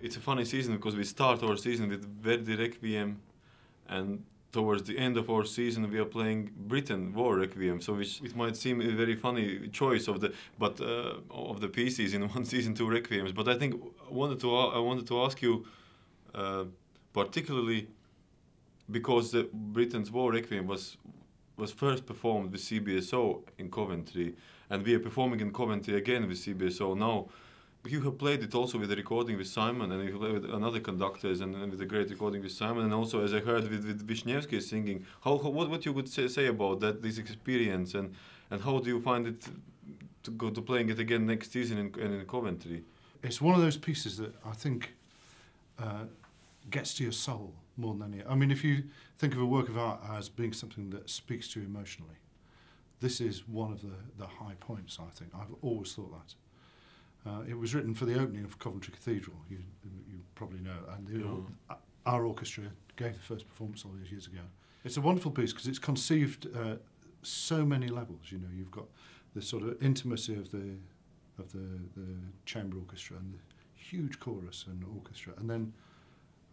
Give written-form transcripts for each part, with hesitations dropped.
It's a funny season because we start our season with Verdi Requiem, and towards the end of our season we are playing Britten War Requiem. So which it might seem a very funny choice of the pieces in one season, two Requiems. But I think I wanted to ask you, particularly because the Britten's War Requiem was first performed with CBSO in Coventry, and we are performing in Coventry again with CBSO now. You have played it also with the recording with Simon, and you played with another conductors, and with a great recording with Simon, and also, as I heard, with Wisniewski singing. What you would say about that, this experience, and how do you find it to go to playing it again next season in Coventry? It's one of those pieces that I think gets to your soul more than any. I mean, if you think of a work of art as being something that speaks to you emotionally, this is one of the high points, I think. I've always thought that. It was written for the opening of Coventry Cathedral, you probably know, and our orchestra gave the first performance all these years ago. It's a wonderful piece because it's conceived so many levels. You know, you've got the sort of intimacy of the chamber orchestra and the huge chorus and orchestra, and then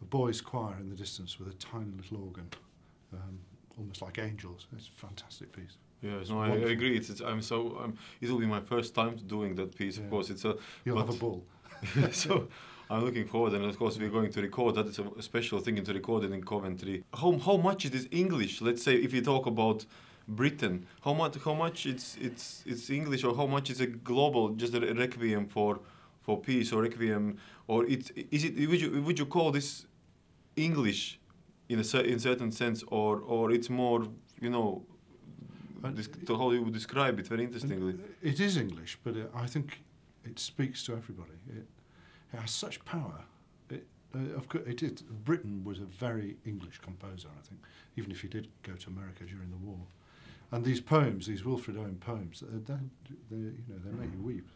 a boys' choir in the distance with a tiny little organ, almost like angels. It's a fantastic piece. Yes, no, I agree. It will be my first time doing that piece. Yeah. Of course, you'll have a ball. So I'm looking forward, and of course we're going to record that. It's a special thing to record it in Coventry. How much it is English? Let's say if you talk about Britain, how much it's English, or how much is a global, just a requiem for peace, or requiem, or would you call this English in certain sense, or it's more, you know, how you would describe it very interestingly? It is English, but I think it speaks to everybody. It has such power. Britten was a very English composer, I think, even if he did go to America during the war. And these poems, these Wilfred Owen poems, they make you weep.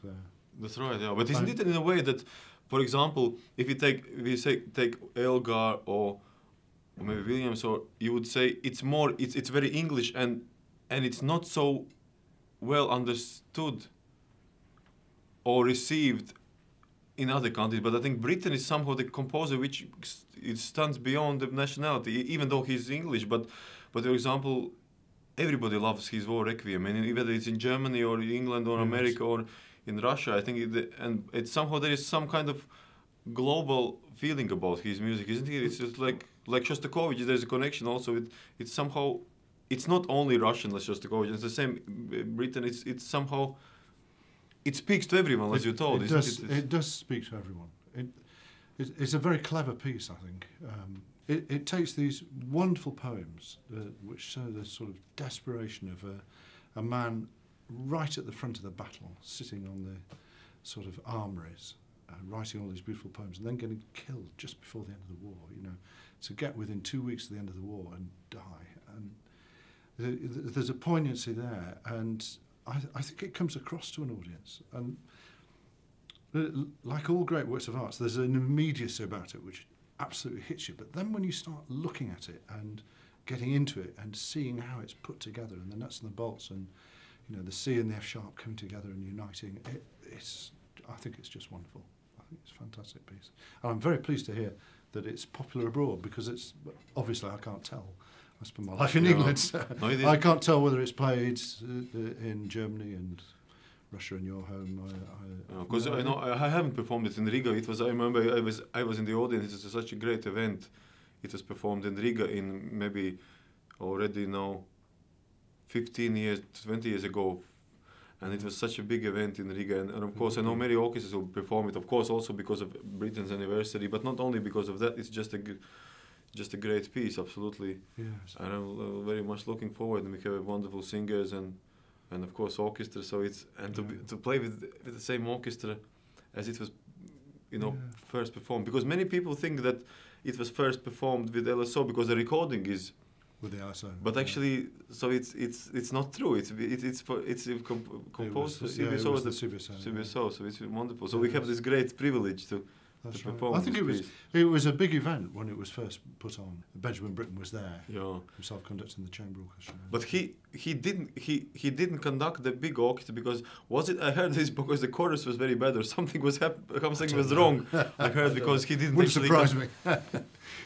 That's right, yeah. But isn't it in a way that, for example, if you take Elgar or maybe Williams, or you would say it's very English, and it's not so well understood or received in other countries. But I think Britten is somehow the composer which it stands beyond the nationality, even though he's English. But for example, everybody loves his War Requiem, and whether it's in Germany or England or America or in Russia, I think it's somehow there is some kind of global feeling about his music, isn't it? It's just like Shostakovich. There's a connection also. It's somehow. It's not only Russian like Shostakovich. It's the same. Britten. It's somehow. It speaks to everyone, as you told. It does speak to everyone. It's a very clever piece, I think. It takes these wonderful poems which show the sort of desperation of a man right at the front of the battle, sitting on the sort of armories, writing all these beautiful poems, and then getting killed just before the end of the war. You know, to get within 2 weeks of the end of the war and die. And there's a poignancy there, and I think it comes across to an audience. And like all great works of art, there's an immediacy about it which absolutely hits you. But then when you start looking at it and getting into it and seeing how it's put together, and the nuts and the bolts, and you know, the C and the F sharp coming together and uniting, I think it's just wonderful. I think it's a fantastic piece. And I'm very pleased to hear that it's popular abroad, because it's obviously I can't tell. I spend my life in England, so I can't tell whether it's played in Germany and Russia and your home. Because I haven't performed it in Riga. I remember I was in the audience. It's such a great event. It was performed in Riga in maybe already now 15 years, 20 years ago. And it was such a big event in Riga. And of course, I know many orchestras will perform it, of course, also because of Britten's anniversary, but not only because of that. It's just a great piece, absolutely. Yes. And I'm very much looking forward. And we have wonderful singers and of course orchestra. So to play with the same orchestra as it was, first performed. Because many people think that it was first performed with LSO because the recording is with the LSO. But actually, so it's not true. It's composed for CBSO. CBSO, so it's wonderful. So we have this great privilege to perform. I think it was a big event when it was first put on. Benjamin Britten was there, himself conducting the chamber orchestra. But he didn't conduct the big orchestra because I heard this because the chorus was very bad or something something was wrong. I heard because he didn't. Wouldn't surprise me.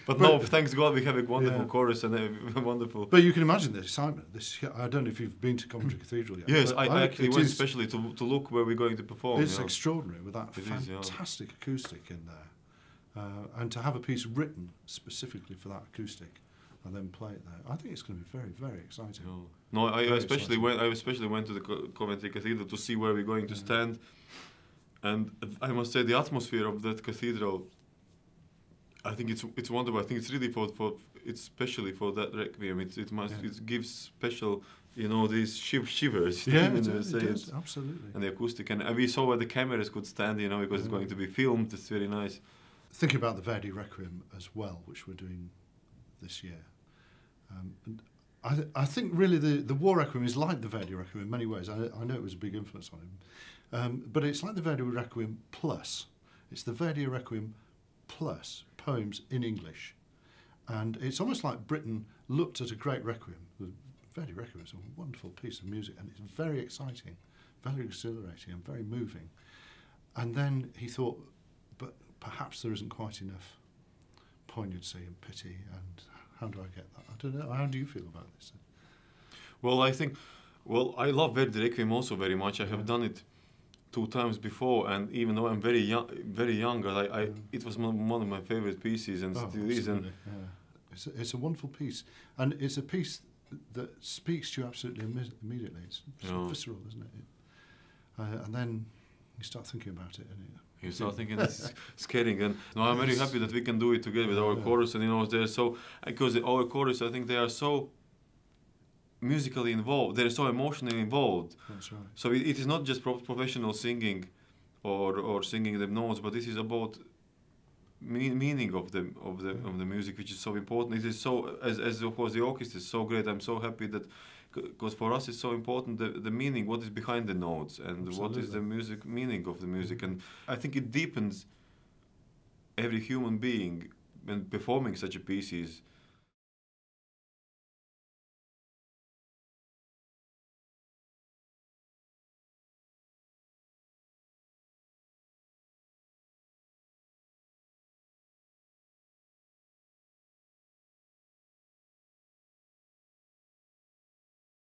But no, thanks God we have a wonderful chorus and a wonderful. But you can imagine the excitement. I don't know if you've been to Coventry Cathedral yet. Yes, I actually went especially to look where we're going to perform. It's extraordinary with that fantastic acoustic in there, and to have a piece written specifically for that acoustic and then play it there. I think it's going to be very, very exciting. No, I especially went to the Coventry Cathedral to see where we're going to stand, and I must say the atmosphere of that cathedral. I think it's wonderful. I think it's really it's especially for that Requiem. It gives special, these shivers. Yeah, it does, absolutely. And the acoustic, and we saw where the cameras could stand, because it's going to be filmed. It's very nice. Thinking about the Verdi Requiem as well, which we're doing this year. And I think really the War Requiem is like the Verdi Requiem in many ways. I know it was a big influence on him, but it's like the Verdi Requiem plus. It's the Verdi Requiem plus poems in English, and it's almost like Britten looked at a great requiem. The Verdi Requiem is a wonderful piece of music, and it's very exciting, very exhilarating, and very moving. And then he thought, but perhaps there isn't quite enough poignancy and pity, and how do I get that? I don't know. How do you feel about this? Well, I love Verdi Requiem also very much. I have done it 2 times before, and even though I'm very young, it was one of my favorite pieces, and still is. And it's a wonderful piece, and it's a piece that speaks to you absolutely immediately. It's visceral, isn't it? And then you start thinking about it, and you start thinking it's scaring. And I'm very happy that we can do it together with our chorus, and they're so, because our chorus, I think they are so musically involved, they're so emotionally involved. That's right. So it is not just professional singing or singing the notes, but this is about meaning of the music, which is so important. It is so, as of course the orchestra is so great. I'm so happy that, because for us it's so important the meaning, what is behind the notes, and what is the meaning of the music. And I think it deepens every human being when performing such a piece.